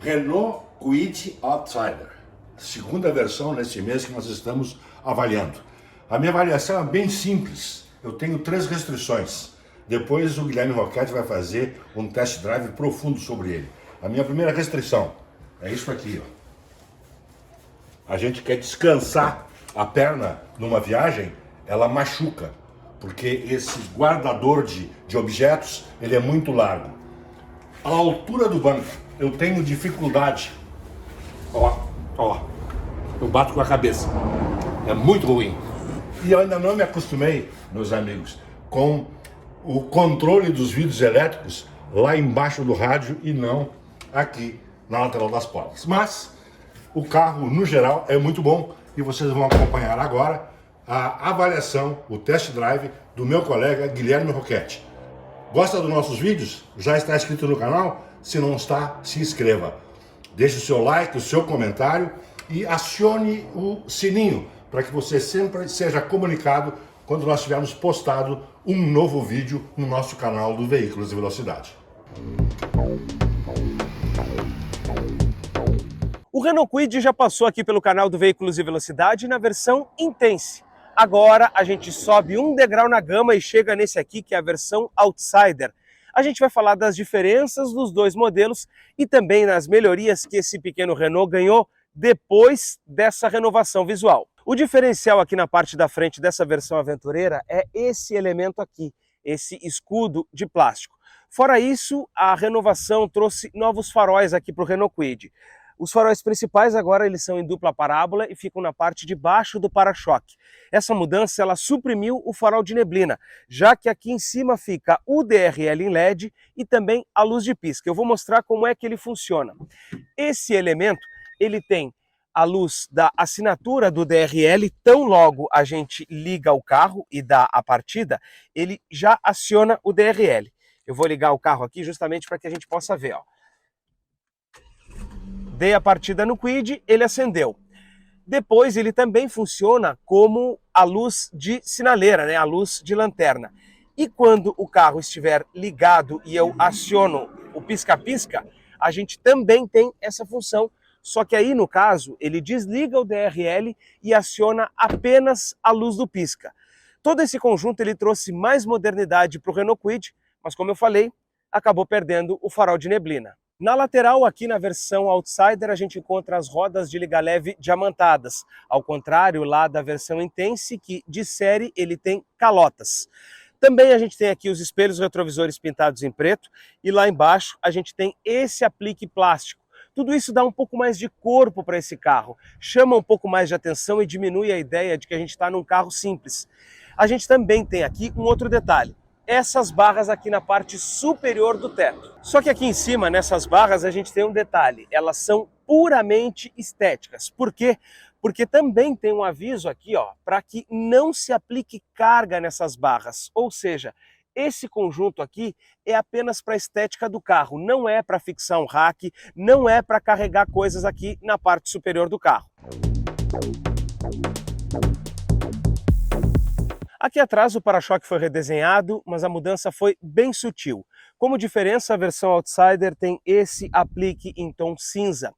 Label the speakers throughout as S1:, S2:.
S1: Renault Kwid Outsider, segunda versão nesse mês que nós estamos avaliando. A minha avaliação é bem simples, eu tenho 3 restrições. Depois o Guilherme Roquette vai fazer um test drive profundo sobre ele. A minha primeira restrição é isso aqui, ó. A gente quer descansar a perna numa viagem, ela machuca, porque esse guardador de objetos, ele é muito largo. A altura do banco, eu tenho dificuldade. Ó, eu bato com a cabeça. É muito ruim. E eu ainda não me acostumei, meus amigos, com o controle dos vidros elétricos lá embaixo do rádio e não aqui na lateral das portas. Mas o carro, no geral, é muito bom e vocês vão acompanhar agora a avaliação, o test drive do meu colega Guilherme Roquette. Gosta dos nossos vídeos? Já está inscrito no canal? Se não está, se inscreva. Deixe o seu like, o seu comentário e acione o sininho para que você sempre seja comunicado quando nós tivermos postado um novo vídeo no nosso canal do Veículos de Velocidade.
S2: O Renault Kwid já passou aqui pelo canal do Veículos de Velocidade na versão Intense. Agora a gente sobe um degrau na gama e chega nesse aqui que é a versão Outsider. A gente vai falar das diferenças dos dois modelos e também nas melhorias que esse pequeno Renault ganhou depois dessa renovação visual. O diferencial aqui na parte da frente dessa versão aventureira é esse elemento aqui, esse escudo de plástico. Fora isso, a renovação trouxe novos faróis aqui para o Renault Kwid. Os faróis principais agora eles são em dupla parábola e ficam na parte de baixo do para-choque. Essa mudança ela suprimiu o farol de neblina, já que aqui em cima fica o DRL em LED e também a luz de pisca. Eu vou mostrar como é que ele funciona. Esse elemento ele tem a luz da assinatura do DRL, tão logo a gente liga o carro e dá a partida, ele já aciona o DRL. Eu vou ligar o carro aqui justamente para que a gente possa ver, ó. Dei a partida no Kwid, ele acendeu. Depois ele também funciona como a luz de sinaleira, né? A luz de lanterna. E quando o carro estiver ligado e eu aciono o pisca-pisca, a gente também tem essa função, só que aí no caso ele desliga o DRL e aciona apenas a luz do pisca. Todo esse conjunto ele trouxe mais modernidade para o Renault Kwid, mas como eu falei, acabou perdendo o farol de neblina. Na lateral, aqui na versão Outsider, a gente encontra as rodas de liga leve diamantadas, ao contrário lá da versão Intense, que de série ele tem calotas. Também a gente tem aqui os espelhos retrovisores pintados em preto e lá embaixo a gente tem esse aplique plástico. Tudo isso dá um pouco mais de corpo para esse carro, chama um pouco mais de atenção e diminui a ideia de que a gente está num carro simples. A gente também tem aqui um outro detalhe. Essas barras aqui na parte superior do teto. Só que aqui em cima, nessas barras, a gente tem um detalhe. Elas são puramente estéticas. Por quê? Porque também tem um aviso aqui, ó, para que não se aplique carga nessas barras. Ou seja, esse conjunto aqui é apenas para a estética do carro, não é para fixar um rack, não é para carregar coisas aqui na parte superior do carro. Aqui atrás o para-choque foi redesenhado, mas a mudança foi bem sutil. Como diferença, a versão Outsider tem esse aplique em tom cinza.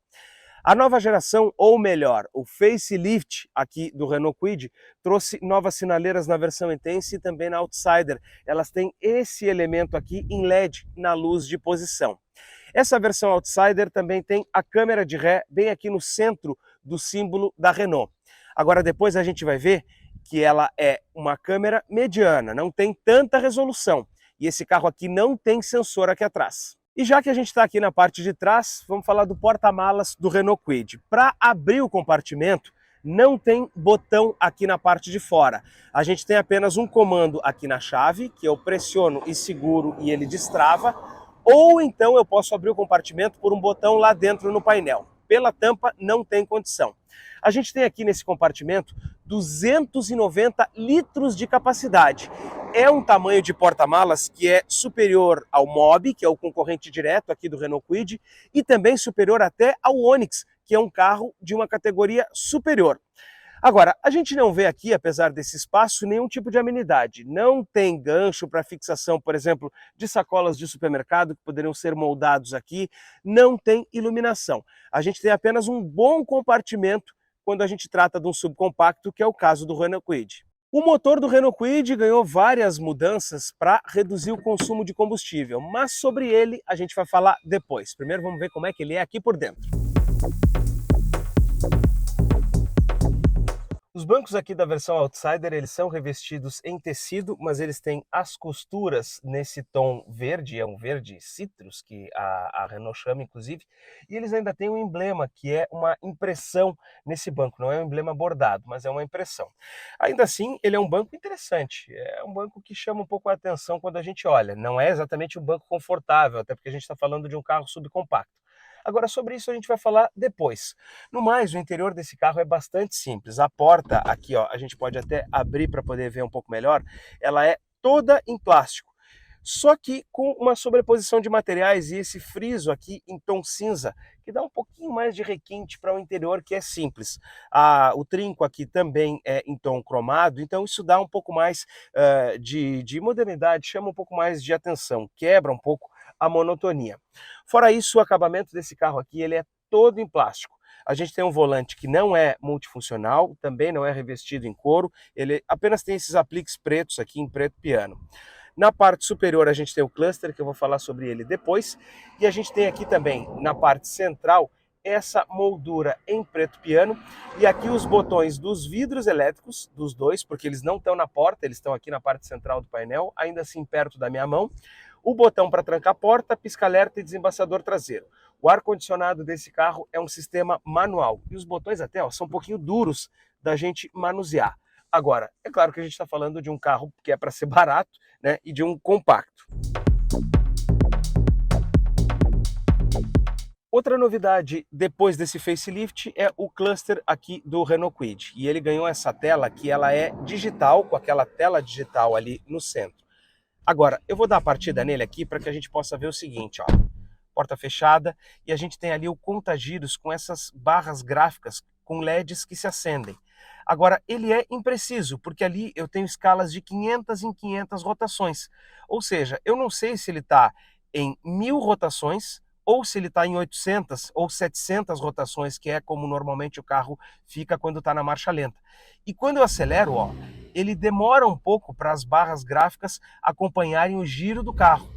S2: A nova geração, ou melhor, o facelift aqui do Renault Kwid, trouxe novas sinaleiras na versão Intense e também na Outsider. Elas têm esse elemento aqui em LED na luz de posição. Essa versão Outsider também tem a câmera de ré bem aqui no centro do símbolo da Renault. Agora depois a gente vai ver que ela é uma câmera mediana, não tem tanta resolução. E esse carro aqui não tem sensor aqui atrás. E já que a gente está aqui na parte de trás, vamos falar do porta-malas do Renault Kwid. Para abrir o compartimento, não tem botão aqui na parte de fora. A gente tem apenas um comando aqui na chave, que eu pressiono e seguro e ele destrava, ou então eu posso abrir o compartimento por um botão lá dentro no painel. Pela tampa não tem condição. A gente tem aqui nesse compartimento 290 litros de capacidade. É um tamanho de porta-malas que é superior ao Mobi, que é o concorrente direto aqui do Renault Kwid, e também superior até ao Onix, que é um carro de uma categoria superior. Agora, a gente não vê aqui, apesar desse espaço, nenhum tipo de amenidade. Não tem gancho para fixação, por exemplo, de sacolas de supermercado que poderiam ser moldados aqui. Não tem iluminação. A gente tem apenas um bom compartimento quando a gente trata de um subcompacto, que é o caso do Renault Kwid. O motor do Renault Kwid ganhou várias mudanças para reduzir o consumo de combustível, mas sobre ele a gente vai falar depois. Primeiro vamos ver como é que ele é aqui por dentro. Os bancos aqui da versão Outsider, eles são revestidos em tecido, mas eles têm as costuras nesse tom verde, é um verde citrus, que a Renault chama inclusive, e eles ainda têm um emblema, que é uma impressão nesse banco, não é um emblema bordado, mas é uma impressão. Ainda assim, ele é um banco interessante, é um banco que chama um pouco a atenção quando a gente olha, não é exatamente um banco confortável, até porque a gente está falando de um carro subcompacto. Agora, sobre isso a gente vai falar depois. No mais, o interior desse carro é bastante simples. A porta aqui, ó, a gente pode até abrir para poder ver um pouco melhor, ela é toda em plástico. Só que com uma sobreposição de materiais e esse friso aqui em tom cinza, que dá um pouquinho mais de requinte para o interior, que é simples. O trinco aqui também é em tom cromado, então isso dá um pouco mais de modernidade, chama um pouco mais de atenção, quebra um pouco a monotonia. Fora isso, o acabamento desse carro aqui ele é todo em plástico. A gente tem um volante que não é multifuncional, também não é revestido em couro, ele apenas tem esses apliques pretos aqui em preto piano. Na parte superior a gente tem o cluster, que eu vou falar sobre ele depois, e a gente tem aqui também, na parte central, essa moldura em preto piano, e aqui os botões dos vidros elétricos, dos dois, porque eles não estão na porta, eles estão aqui na parte central do painel, ainda assim perto da minha mão. O botão para trancar a porta, pisca-alerta e desembaçador traseiro. O ar-condicionado desse carro é um sistema manual, e os botões até são um pouquinho duros da gente manusear. Agora, é claro que a gente está falando de um carro que é para ser barato, né, e de um compacto. Outra novidade depois desse facelift é o cluster aqui do Renault Kwid. E ele ganhou essa tela que ela é digital, com aquela tela digital ali no centro. Agora, eu vou dar a partida nele aqui para que a gente possa ver o seguinte, ó. Porta fechada e a gente tem ali o contagiros com essas barras gráficas com LEDs que se acendem. Agora, ele é impreciso, porque ali eu tenho escalas de 500 em 500 rotações. Ou seja, eu não sei se ele está em 1000 rotações ou se ele está em 800 ou 700 rotações, que é como normalmente o carro fica quando está na marcha lenta. E quando eu acelero, ó, ele demora um pouco para as barras gráficas acompanharem o giro do carro.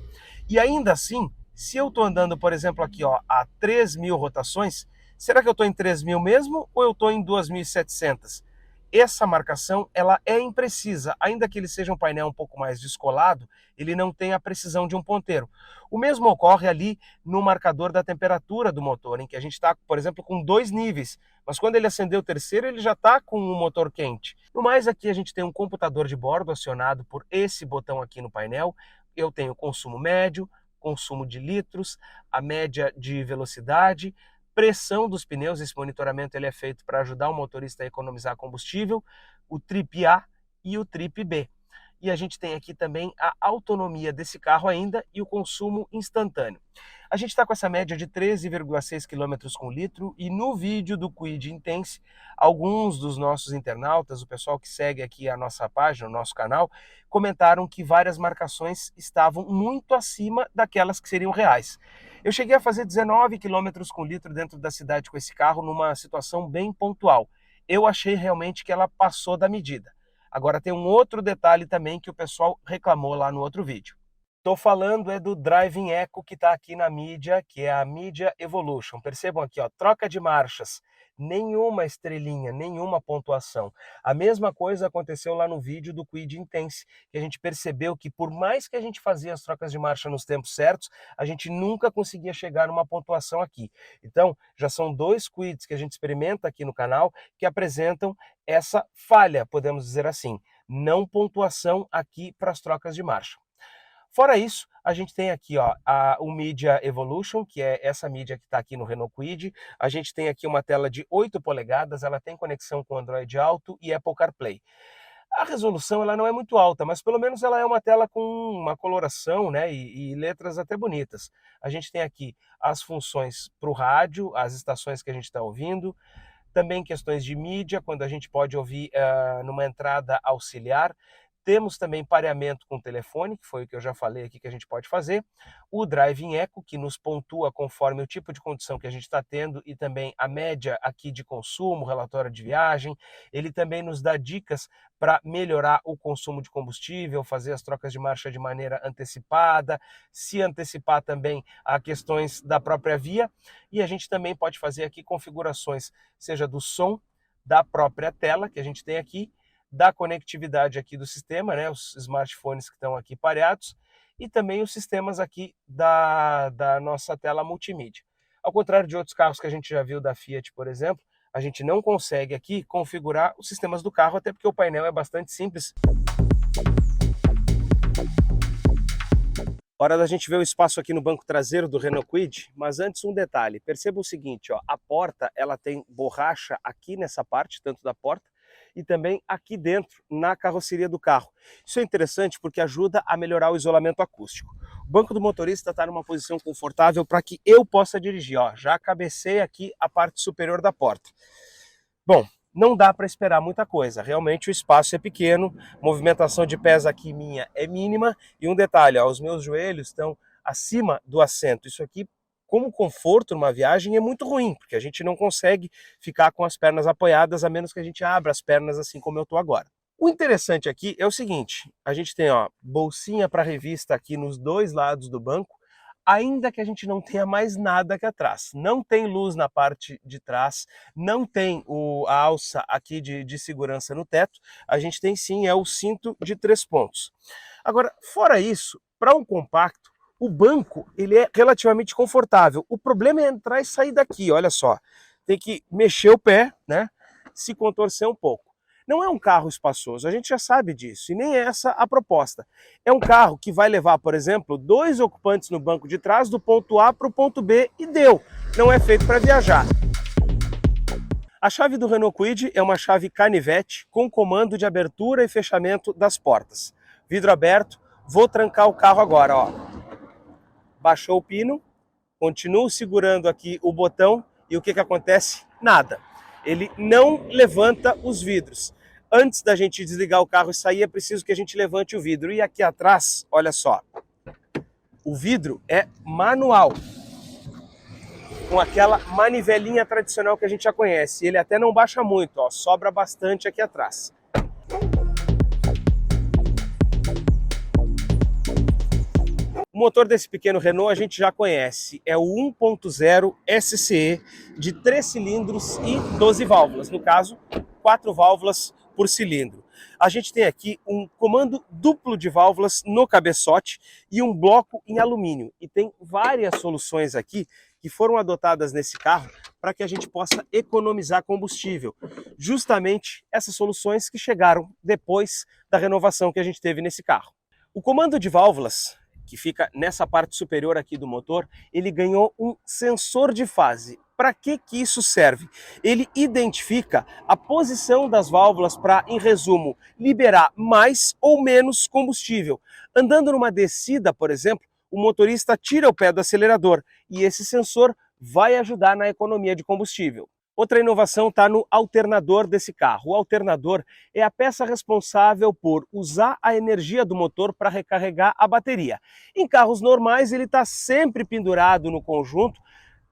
S2: E ainda assim, se eu estou andando, por exemplo, aqui ó, a 3.000 rotações, será que eu estou em 3.000 mesmo ou eu estou em 2.700? Essa marcação ela é imprecisa, ainda que ele seja um painel um pouco mais descolado, ele não tem a precisão de um ponteiro. O mesmo ocorre ali no marcador da temperatura do motor, em que a gente está, por exemplo, com 2 níveis, mas quando ele acender o terceiro, ele já está com o motor quente. No mais, aqui a gente tem um computador de bordo acionado por esse botão aqui no painel. Eu tenho consumo médio, consumo de litros, a média de velocidade, pressão dos pneus. Esse monitoramento ele é feito para ajudar o motorista a economizar combustível, o Trip A e o Trip B. E a gente tem aqui também a autonomia desse carro ainda e o consumo instantâneo. A gente está com essa média de 13,6 km com litro e no vídeo do Kwid Intense, alguns dos nossos internautas, o pessoal que segue aqui a nossa página, o nosso canal, comentaram que várias marcações estavam muito acima daquelas que seriam reais. Eu cheguei a fazer 19 km com litro dentro da cidade com esse carro numa situação bem pontual. Eu achei realmente que ela passou da medida. Agora tem um outro detalhe também que o pessoal reclamou lá no outro vídeo. Estou falando do Driving Eco que está aqui na mídia, que é a Media Evolution. Percebam aqui, ó, troca de marchas, nenhuma estrelinha, nenhuma pontuação. A mesma coisa aconteceu lá no vídeo do Kwid Intense, que a gente percebeu que por mais que a gente fazia as trocas de marcha nos tempos certos, a gente nunca conseguia chegar numa pontuação aqui. Então, já são 2 Kwids que a gente experimenta aqui no canal que apresentam essa falha, podemos dizer assim, não pontuação aqui para as trocas de marcha. Fora isso, a gente tem aqui ó, o Media Evolution, que é essa mídia que está aqui no Renault Kwid. A gente tem aqui uma tela de 8 polegadas, ela tem conexão com Android Auto e Apple CarPlay. A resolução ela não é muito alta, mas pelo menos ela é uma tela com uma coloração, né, e letras até bonitas. A gente tem aqui as funções para o rádio, as estações que a gente está ouvindo, Também questões de mídia, quando a gente pode ouvir numa entrada auxiliar. Temos também pareamento com telefone, que foi o que eu já falei aqui que a gente pode fazer. O Driving Echo, que nos pontua conforme o tipo de condução que a gente está tendo e também a média aqui de consumo, relatório de viagem. Ele também nos dá dicas para melhorar o consumo de combustível, fazer as trocas de marcha de maneira antecipada, se antecipar também a questões da própria via. E a gente também pode fazer aqui configurações, seja do som, da própria tela que a gente tem aqui, da conectividade aqui do sistema, né, os smartphones que estão aqui pareados, e também os sistemas aqui da nossa tela multimídia. Ao contrário de outros carros que a gente já viu da Fiat, por exemplo, a gente não consegue aqui configurar os sistemas do carro, até porque o painel é bastante simples. Hora da gente ver o espaço aqui no banco traseiro do Renault Kwid, mas antes um detalhe, perceba o seguinte, ó, a porta ela tem borracha aqui nessa parte, tanto da porta, e também aqui dentro, na carroceria do carro. Isso é interessante porque ajuda a melhorar o isolamento acústico. O banco do motorista está numa posição confortável para que eu possa dirigir. Ó, já cabecei aqui a parte superior da porta. Bom, não dá para esperar muita coisa. Realmente o espaço é pequeno, movimentação de pés aqui minha é mínima. E um detalhe, ó, os meus joelhos estão acima do assento. Isso aqui, como conforto numa viagem, é muito ruim, porque a gente não consegue ficar com as pernas apoiadas, a menos que a gente abra as pernas assim como eu estou agora. O interessante aqui é o seguinte, a gente tem ó, bolsinha para revista aqui nos dois lados do banco, ainda que a gente não tenha mais nada aqui atrás. Não tem luz na parte de trás, não tem a alça aqui de segurança no teto, a gente tem sim o cinto de 3 pontos. Agora, fora isso, para um compacto, o banco ele é relativamente confortável. O problema é entrar e sair daqui, olha só. Tem que mexer o pé, né? Se contorcer um pouco. Não é um carro espaçoso, a gente já sabe disso, e nem é essa a proposta. É um carro que vai levar, por exemplo, 2 ocupantes no banco de trás do ponto A para o ponto B e deu. Não é feito para viajar. A chave do Renault Kwid é uma chave canivete com comando de abertura e fechamento das portas. Vidro aberto, vou trancar o carro agora, ó. Baixou o pino, continuo segurando aqui o botão e o que acontece? Nada. Ele não levanta os vidros. Antes da gente desligar o carro e sair, é preciso que a gente levante o vidro. E aqui atrás, olha só, o vidro é manual, com aquela manivelinha tradicional que a gente já conhece. Ele até não baixa muito, ó, sobra bastante aqui atrás. O motor desse pequeno Renault a gente já conhece, é o 1.0 SCE de 3 cilindros e 12 válvulas, no caso, 4 válvulas por cilindro. A gente tem aqui um comando duplo de válvulas no cabeçote e um bloco em alumínio. E tem várias soluções aqui que foram adotadas nesse carro para que a gente possa economizar combustível. Justamente essas soluções que chegaram depois da renovação que a gente teve nesse carro. O comando de válvulas, que fica nessa parte superior aqui do motor, ele ganhou um sensor de fase. Para que isso serve? Ele identifica a posição das válvulas para, em resumo, liberar mais ou menos combustível. Andando numa descida, por exemplo, o motorista tira o pé do acelerador e esse sensor vai ajudar na economia de combustível. Outra inovação está no alternador desse carro. O alternador é a peça responsável por usar a energia do motor para recarregar a bateria. Em carros normais ele está sempre pendurado no conjunto,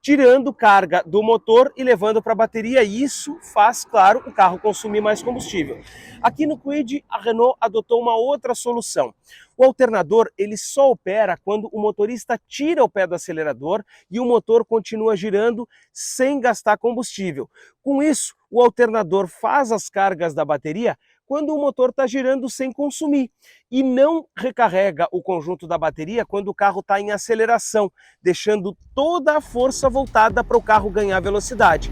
S2: tirando carga do motor e levando para a bateria, e isso faz, claro, o carro consumir mais combustível. Aqui no Kwid, a Renault adotou uma outra solução. O alternador ele só opera quando o motorista tira o pé do acelerador e o motor continua girando sem gastar combustível. Com isso, o alternador faz as cargas da bateria quando o motor está girando sem consumir e não recarrega o conjunto da bateria quando o carro está em aceleração, deixando toda a força voltada para o carro ganhar velocidade.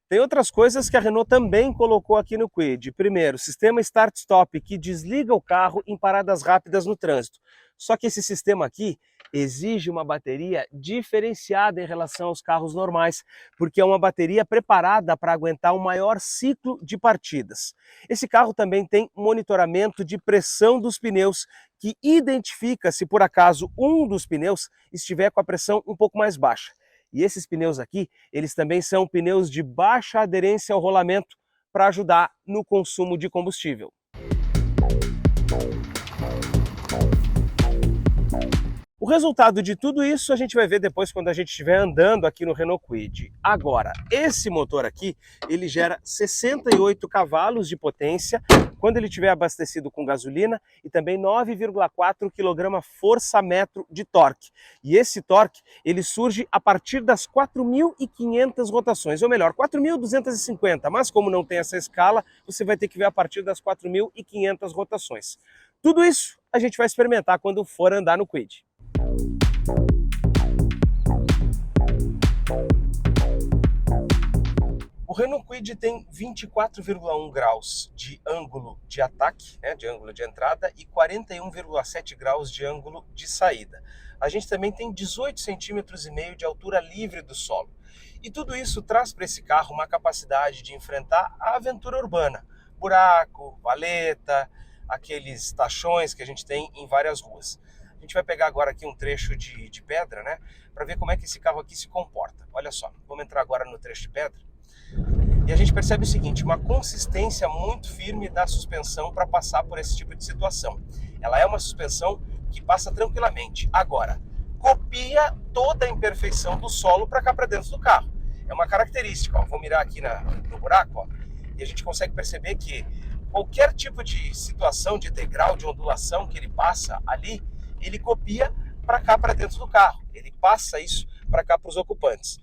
S2: Tem outras coisas que a Renault também colocou aqui no Kwid. Primeiro, sistema Start-Stop, que desliga o carro em paradas rápidas no trânsito. Só que esse sistema aqui exige uma bateria diferenciada em relação aos carros normais, porque é uma bateria preparada para aguentar um maior ciclo de partidas. Esse carro também tem monitoramento de pressão dos pneus, que identifica se por acaso um dos pneus estiver com a pressão um pouco mais baixa. E esses pneus aqui, eles também são pneus de baixa aderência ao rolamento para ajudar no consumo de combustível. O resultado de tudo isso a gente vai ver depois quando a gente estiver andando aqui no Renault Kwid. Agora, esse motor aqui, ele gera 68 cavalos de potência quando ele estiver abastecido com gasolina e também 9,4 kgfm de torque. E esse torque, ele surge a partir das 4.500 rotações, ou melhor, 4.250, mas como não tem essa escala, você vai ter que ver a partir das 4.500 rotações. Tudo isso a gente vai experimentar quando for andar no Kwid. O Renault Kwid tem 24,1 graus de ângulo de ataque, de ângulo de entrada, e 41,7 graus de ângulo de saída. A gente também tem 18,5 centímetros de altura livre do solo. E tudo isso traz para esse carro uma capacidade de enfrentar a aventura urbana. Buraco, valeta, aqueles tachões que a gente tem em várias ruas. A gente vai pegar agora aqui um trecho de pedra, para ver como é que esse carro aqui se comporta. Olha só, vamos entrar agora no trecho de pedra. E a gente percebe o seguinte, uma consistência muito firme da suspensão para passar por esse tipo de situação. Ela é uma suspensão que passa tranquilamente. Agora, copia toda a imperfeição do solo para cá para dentro do carro. É uma característica, ó. Vou mirar aqui no buraco, ó, e a gente consegue perceber que qualquer tipo de situação de degrau, de ondulação que ele passa ali, ele copia para cá, para dentro do carro. Ele passa isso para cá para os ocupantes.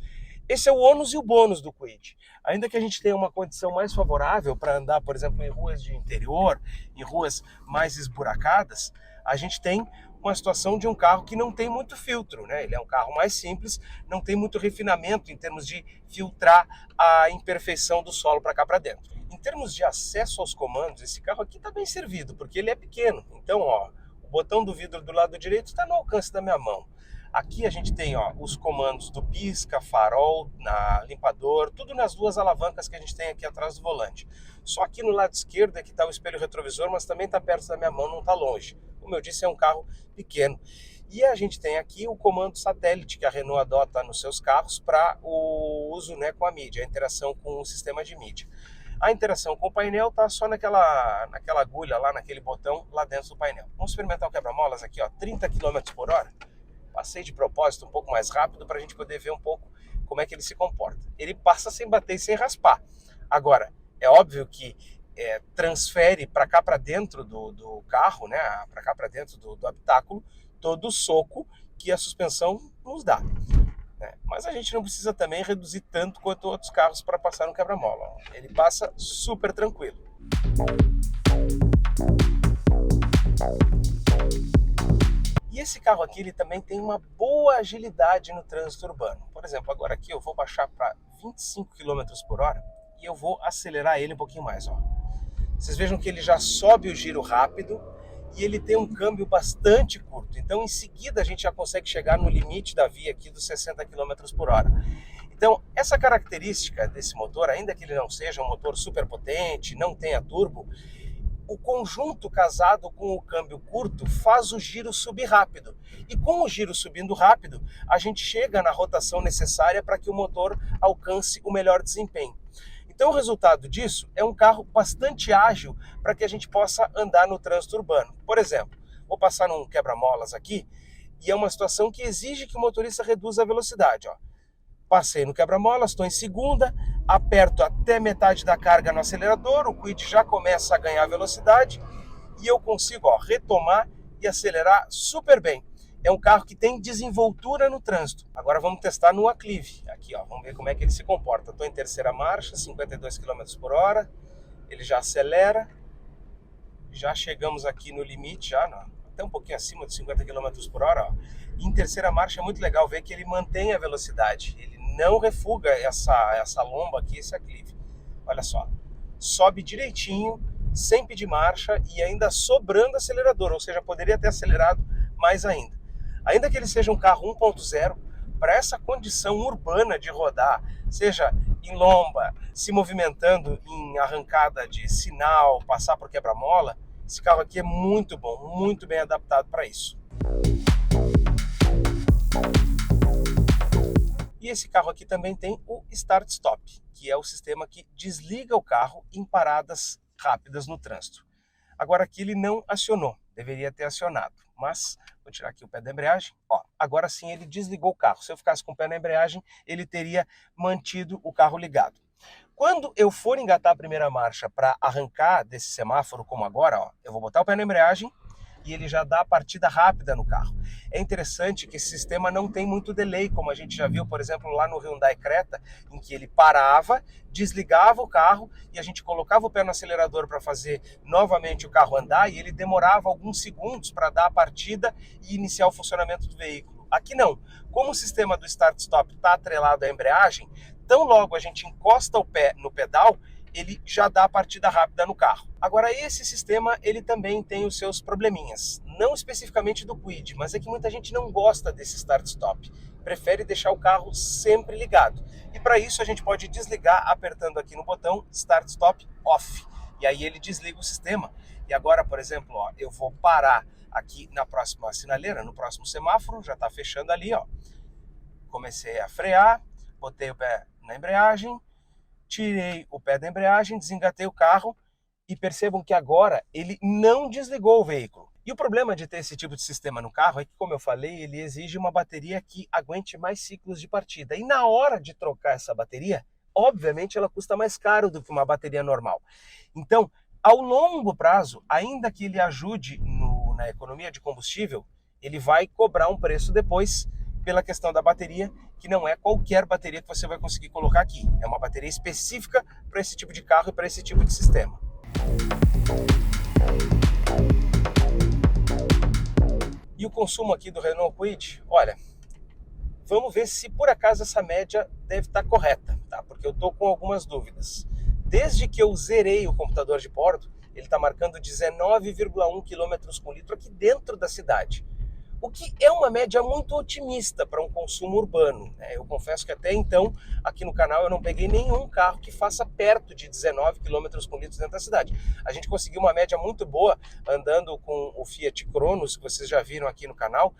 S2: Esse é o ônus e o bônus do Kwid. Ainda que a gente tenha uma condição mais favorável para andar, por exemplo, em ruas de interior, em ruas mais esburacadas, a gente tem uma situação de um carro que não tem muito filtro, Ele é um carro mais simples, não tem muito refinamento em termos de filtrar a imperfeição do solo para cá para dentro. Em termos de acesso aos comandos, esse carro aqui está bem servido, porque ele é pequeno. Então, ó, o botão do vidro do lado direito está no alcance da minha mão. Aqui a gente tem os comandos do pisca, farol, limpador, tudo nas duas alavancas que a gente tem aqui atrás do volante. Só aqui no lado esquerdo é que está o espelho retrovisor, mas também está perto da minha mão, não está longe. Como eu disse, é um carro pequeno. E a gente tem aqui o comando satélite que a Renault adota nos seus carros para o uso com a mídia, a interação com o sistema de mídia. A interação com o painel está só naquela agulha lá, naquele botão lá dentro do painel. Vamos experimentar o quebra-molas aqui, 30 km por hora. Passei de propósito um pouco mais rápido para a gente poder ver um pouco como é que ele se comporta. Ele passa sem bater e sem raspar. Agora, é óbvio que transfere para cá para dentro do carro, para cá para dentro do habitáculo, todo o soco que a suspensão nos dá. Mas a gente não precisa também reduzir tanto quanto outros carros para passar no quebra-mola. Ele passa super tranquilo. E esse carro aqui ele também tem uma boa agilidade no trânsito urbano. Por exemplo, agora aqui eu vou baixar para 25 km por hora e eu vou acelerar ele um pouquinho mais. Vocês vejam que ele já sobe o giro rápido e ele tem um câmbio bastante curto. Então, em seguida, a gente já consegue chegar no limite da via aqui dos 60 km por hora. Então, essa característica desse motor, ainda que ele não seja um motor super potente, não tenha turbo, o conjunto casado com o câmbio curto faz o giro subir rápido. E com o giro subindo rápido, a gente chega na rotação necessária para que o motor alcance o melhor desempenho. Então o resultado disso é um carro bastante ágil para que a gente possa andar no trânsito urbano. Por exemplo, vou passar num quebra-molas aqui e é uma situação que exige que o motorista reduza a velocidade. Passei no quebra-molas, estou em segunda, aperto até metade da carga no acelerador, o Kwid já começa a ganhar velocidade e eu consigo retomar e acelerar super bem. É um carro que tem desenvoltura no trânsito. Agora vamos testar no aclive. Aqui, vamos ver como é que ele se comporta. Estou em terceira marcha, 52 km por hora. Ele já acelera. Já chegamos aqui no limite, até um pouquinho acima de 50 km por hora. E em terceira marcha é muito legal ver que ele mantém a velocidade. Ele não refuga essa lomba aqui, esse aclive. Olha só. Sobe direitinho, sem pedir marcha e ainda sobrando acelerador. Ou seja, poderia ter acelerado mais ainda. Ainda que ele seja um carro 1.0, para essa condição urbana de rodar, seja em lomba, se movimentando em arrancada de sinal, passar por quebra-mola, esse carro aqui é muito bom, muito bem adaptado para isso. E esse carro aqui também tem o Start Stop, que é o sistema que desliga o carro em paradas rápidas no trânsito. Agora aqui ele não acionou, deveria ter acionado, mas vou tirar aqui o pé da embreagem. Ó, agora sim ele desligou o carro. Se eu ficasse com o pé na embreagem, ele teria mantido o carro ligado. Quando eu for engatar a primeira marcha para arrancar desse semáforo, como agora, ó, eu vou botar o pé na embreagem e ele já dá a partida rápida no carro. É interessante que esse sistema não tem muito delay, como a gente já viu, por exemplo, lá no Hyundai Creta, em que ele parava, desligava o carro e a gente colocava o pé no acelerador para fazer novamente o carro andar e ele demorava alguns segundos para dar a partida e iniciar o funcionamento do veículo. Aqui não. Como o sistema do Start-Stop está atrelado à embreagem, tão logo a gente encosta o pé no pedal, ele já dá a partida rápida no carro. Agora, esse sistema, ele também tem os seus probleminhas. Não especificamente do Kwid, mas é que muita gente não gosta desse start-stop. Prefere deixar o carro sempre ligado. E para isso a gente pode desligar apertando aqui no botão Start-Stop Off. E aí ele desliga o sistema. E agora, por exemplo, ó, eu vou parar aqui na próxima sinaleira, no próximo semáforo, já está fechando ali, ó. Comecei a frear, botei o pé na embreagem, tirei o pé da embreagem, desengatei o carro e percebam que agora ele não desligou o veículo. E o problema de ter esse tipo de sistema no carro é que, como eu falei, ele exige uma bateria que aguente mais ciclos de partida. E na hora de trocar essa bateria, obviamente ela custa mais caro do que uma bateria normal. Então, ao longo prazo, ainda que ele ajude na economia de combustível, ele vai cobrar um preço depois pela questão da bateria, que não é qualquer bateria que você vai conseguir colocar aqui. É uma bateria específica para esse tipo de carro e para esse tipo de sistema. E o consumo aqui do Renault Kwid, olha, vamos ver se por acaso essa média deve estar correta, tá? Porque eu estou com algumas dúvidas. Desde que eu zerei o computador de bordo, ele está marcando 19,1 km por litro aqui dentro da cidade. O que é uma média muito otimista para um consumo urbano, né? Eu confesso que até então, aqui no canal, eu não peguei nenhum carro que faça perto de 19 km por litro dentro da cidade. A gente conseguiu uma média muito boa andando com o Fiat Cronos, que vocês já viram aqui no canal,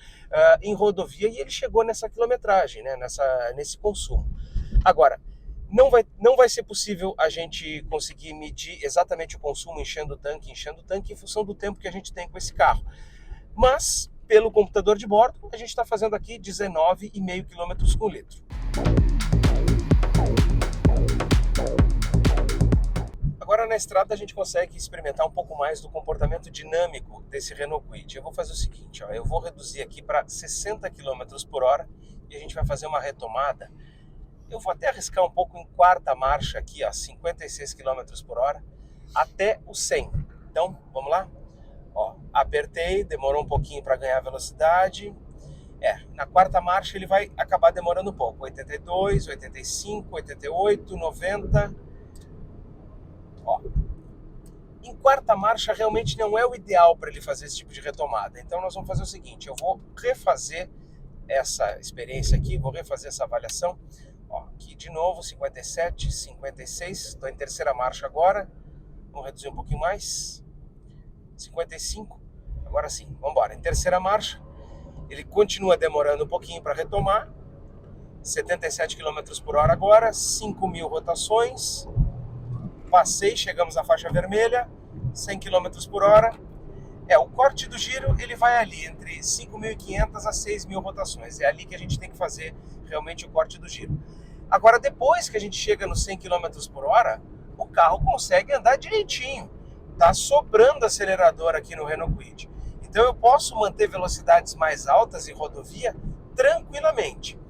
S2: em rodovia, e ele chegou nessa quilometragem, né? Nesse consumo. Agora, não vai ser possível a gente conseguir medir exatamente o consumo enchendo o tanque em função do tempo que a gente tem com esse carro. Mas, pelo computador de bordo, a gente está fazendo aqui 19,5 km por litro. Agora na estrada a gente consegue experimentar um pouco mais do comportamento dinâmico desse Renault Kwid. Eu vou fazer o seguinte, ó, eu vou reduzir aqui para 60 km por hora e a gente vai fazer uma retomada. Eu vou até arriscar um pouco em quarta marcha aqui, ó, 56 km por hora, até o 100. Então, vamos lá? Ó, apertei, demorou um pouquinho para ganhar velocidade. Na quarta marcha ele vai acabar demorando um pouco. 82, 85, 88, 90. Ó. Em quarta marcha realmente não é o ideal para ele fazer esse tipo de retomada. Então nós vamos fazer o seguinte, eu vou refazer essa experiência aqui, vou refazer essa avaliação. Ó, aqui de novo, 57, 56, estou em terceira marcha agora. Vamos reduzir um pouquinho mais. 55, agora sim, vamos embora. Em terceira marcha, ele continua demorando um pouquinho para retomar. 77 km por hora agora, 5.000 rotações. Passei, chegamos à faixa vermelha, 100 km por hora. O corte do giro, ele vai ali entre 5.500 a 6.000 rotações. É ali que a gente tem que fazer realmente o corte do giro. Agora, depois que a gente chega nos 100 km por hora, o carro consegue andar direitinho. Tá sobrando acelerador aqui no Renault Kwid. Então eu posso manter velocidades mais altas em rodovia tranquilamente.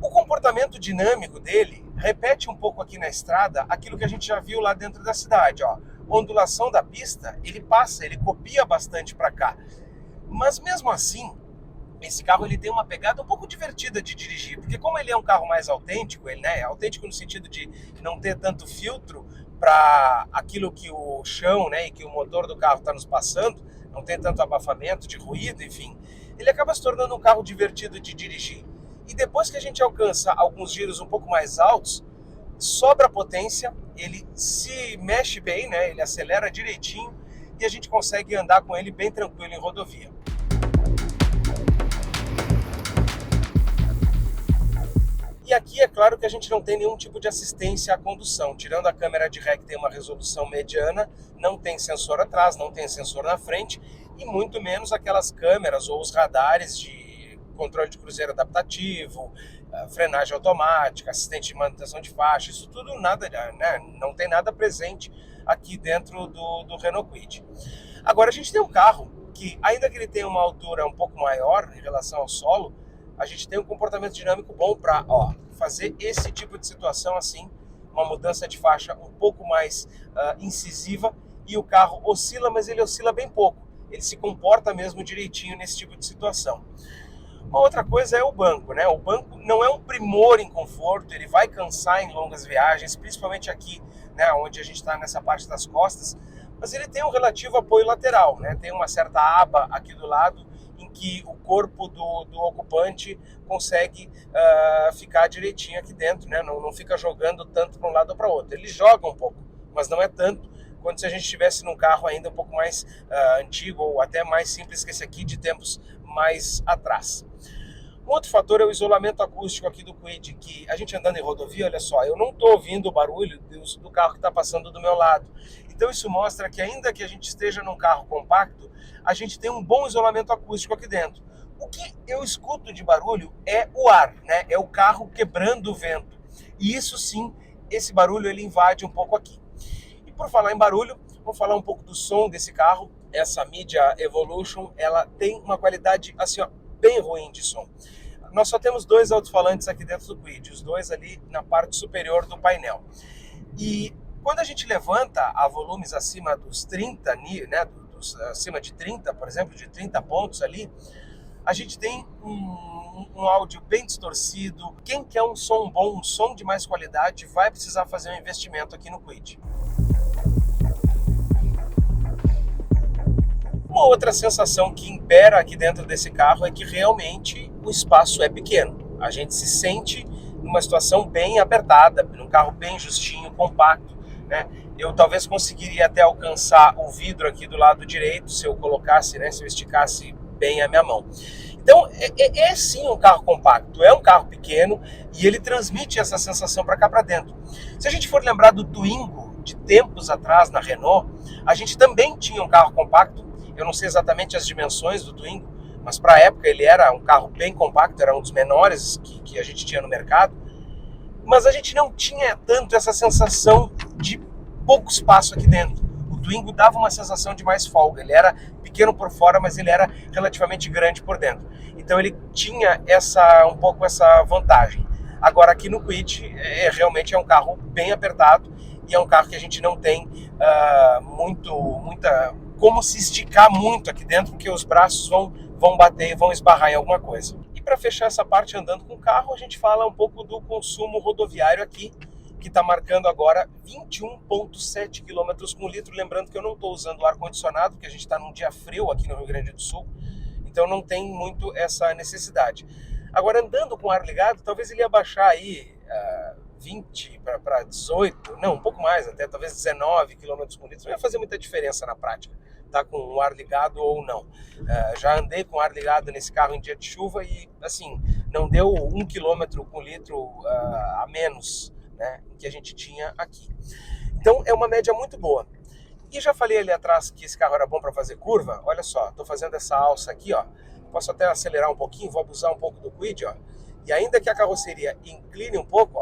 S2: O comportamento dinâmico dele repete um pouco aqui na estrada aquilo que a gente já viu lá dentro da cidade. Ó. Ondulação da pista, ele copia bastante para cá. Mas mesmo assim, esse carro ele tem uma pegada um pouco divertida de dirigir, porque como ele é um carro mais autêntico, ele é autêntico no sentido de não ter tanto filtro para aquilo que o chão, né, e que o motor do carro está nos passando, não tem tanto abafamento de ruído, enfim, ele acaba se tornando um carro divertido de dirigir. E depois que a gente alcança alguns giros um pouco mais altos, sobra potência, ele se mexe bem, né, ele acelera direitinho e a gente consegue andar com ele bem tranquilo em rodovia. E aqui é claro que a gente não tem nenhum tipo de assistência à condução, tirando a câmera de ré que tem uma resolução mediana, não tem sensor atrás, não tem sensor na frente, e muito menos aquelas câmeras ou os radares de controle de cruzeiro adaptativo, frenagem automática, assistente de manutenção de faixa, isso tudo nada, né? Não tem nada presente aqui dentro do Renault Kwid. Agora a gente tem um carro que, ainda que ele tenha uma altura um pouco maior em relação ao solo, a gente tem um comportamento dinâmico bom para fazer esse tipo de situação assim, uma mudança de faixa um pouco mais incisiva, e o carro oscila, mas ele oscila bem pouco. Ele se comporta mesmo direitinho nesse tipo de situação. Uma outra coisa é o banco, né? O banco não é um primor em conforto, ele vai cansar em longas viagens, principalmente aqui, né, onde a gente está nessa parte das costas, mas ele tem um relativo apoio lateral, né? Tem uma certa aba aqui do lado em que o corpo do ocupante consegue ficar direitinho aqui dentro, né? Não fica jogando tanto para um lado ou para outro. Ele joga um pouco, mas não é tanto quanto se a gente estivesse num carro ainda um pouco mais antigo ou até mais simples que esse aqui, de tempos mais atrás. Um outro fator é o isolamento acústico aqui do Kwid, que a gente andando em rodovia, olha só, eu não estou ouvindo o barulho do carro que está passando do meu lado. Então isso mostra que, ainda que a gente esteja num carro compacto, a gente tem um bom isolamento acústico aqui dentro. O que eu escuto de barulho é o ar, né? É o carro quebrando o vento. E isso sim, esse barulho ele invade um pouco aqui. E por falar em barulho, vamos falar um pouco do som desse carro. Essa Media Evolution, ela tem uma qualidade assim, bem ruim de som. Nós só temos 2 alto-falantes aqui dentro do Kwid, os 2 ali na parte superior do painel. E quando a gente levanta a volumes acima dos 30, né, acima de 30, por exemplo, de 30 pontos ali, a gente tem um áudio bem distorcido. Quem quer um som bom, um som de mais qualidade, vai precisar fazer um investimento aqui no Kwid. Uma outra sensação que impera aqui dentro desse carro é que realmente o espaço é pequeno. A gente se sente numa situação bem apertada, num carro bem justinho, compacto, né? Eu talvez conseguiria até alcançar o vidro aqui do lado direito se eu colocasse, né, se eu esticasse bem a minha mão. Então é sim um carro compacto, é um carro pequeno e ele transmite essa sensação para cá para dentro. Se a gente for lembrar do Twingo de tempos atrás na Renault, a gente também tinha um carro compacto. Eu não sei exatamente as dimensões do Twingo, mas para a época ele era um carro bem compacto, era um dos menores que a gente tinha no mercado. Mas a gente não tinha tanto essa sensação de pouco espaço aqui dentro. O Twingo dava uma sensação de mais folga. Ele era pequeno por fora, mas ele era relativamente grande por dentro. Então ele tinha um pouco essa vantagem. Agora aqui no Kwid realmente é um carro bem apertado e é um carro que a gente não tem muita como se esticar muito aqui dentro, porque os braços vão bater e vão esbarrar em alguma coisa. E para fechar essa parte andando com o carro, a gente fala um pouco do consumo rodoviário aqui, que está marcando agora 21,7 km com litro. Lembrando que eu não estou usando o ar-condicionado, porque a gente está num dia frio aqui no Rio Grande do Sul, então não tem muito essa necessidade. Agora, andando com o ar ligado, talvez ele ia baixar aí 20 para 18, não, um pouco mais até, talvez 19 km com litro. Não ia fazer muita diferença na prática, tá com o ar ligado ou não. Já andei com o ar ligado nesse carro em dia de chuva e, assim, não deu 1 km com litro a menos, né, que a gente tinha aqui. Então é uma média muito boa. E já falei ali atrás que esse carro era bom para fazer curva. Olha só, estou fazendo essa alça aqui, ó. Posso até acelerar um pouquinho, vou abusar um pouco do Kwid, ó. E ainda que a carroceria incline um pouco,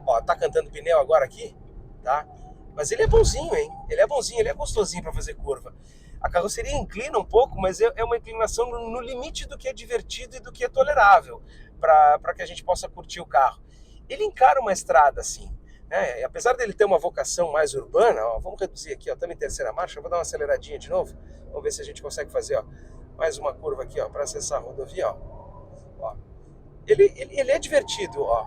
S2: ó, tá cantando pneu agora aqui, tá? Mas ele é bonzinho, hein? Ele é bonzinho, ele é gostosinho para fazer curva. A carroceria inclina um pouco, mas é uma inclinação no limite do que é divertido e do que é tolerável para que a gente possa curtir o carro. Ele encara uma estrada assim, né? Apesar dele ter uma vocação mais urbana, ó, vamos reduzir aqui, ó, estamos em terceira marcha, eu vou dar uma aceleradinha de novo, vamos ver se a gente consegue fazer, ó, mais uma curva aqui, ó, para acessar a rodovia, ó. Ele é divertido, ó.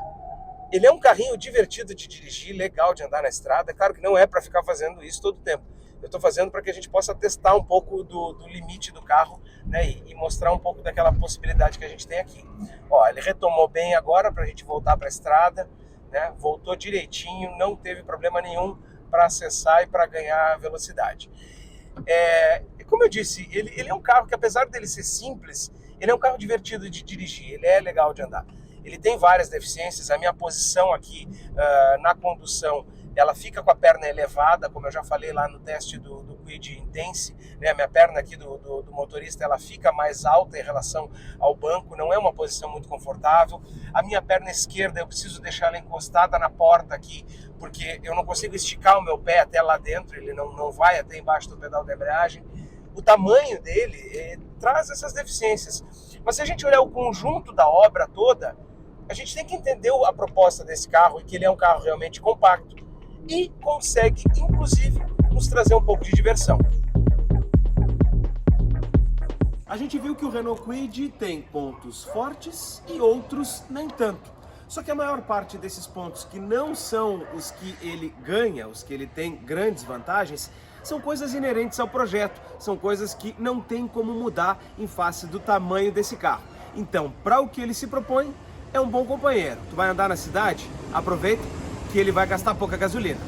S2: Ele é um carrinho divertido de dirigir, legal de andar na estrada. Claro que não é para ficar fazendo isso todo o tempo. Eu estou fazendo para que a gente possa testar um pouco do limite do carro, né, e mostrar um pouco daquela possibilidade que a gente tem aqui. Ó, ele retomou bem agora para a gente voltar para a estrada, né, voltou direitinho, não teve problema nenhum para acessar e para ganhar velocidade. Como eu disse, ele é um carro que, apesar dele ser simples, ele é um carro divertido de dirigir, ele é legal de andar. Ele tem várias deficiências. A minha posição aqui na condução, ela fica com a perna elevada, como eu já falei lá no teste do Kwid Intense, né? A minha perna aqui do motorista, ela fica mais alta em relação ao banco, não é uma posição muito confortável. A minha perna esquerda, eu preciso deixar ela encostada na porta aqui, porque eu não consigo esticar o meu pé até lá dentro, ele não vai até embaixo do pedal de embreagem. O tamanho dele traz essas deficiências. Mas se a gente olhar o conjunto da obra toda, a gente tem que entender a proposta desse carro, e que ele é um carro realmente compacto e consegue, inclusive, nos trazer um pouco de diversão. A gente viu que o Renault Kwid tem pontos fortes e outros nem tanto. Só que a maior parte desses pontos que não são os que ele ganha, os que ele tem grandes vantagens, são coisas inerentes ao projeto, são coisas que não tem como mudar em face do tamanho desse carro. Então, para o que ele se propõe, é um bom companheiro. Tu vai andar na cidade? Aproveita que ele vai gastar pouca gasolina.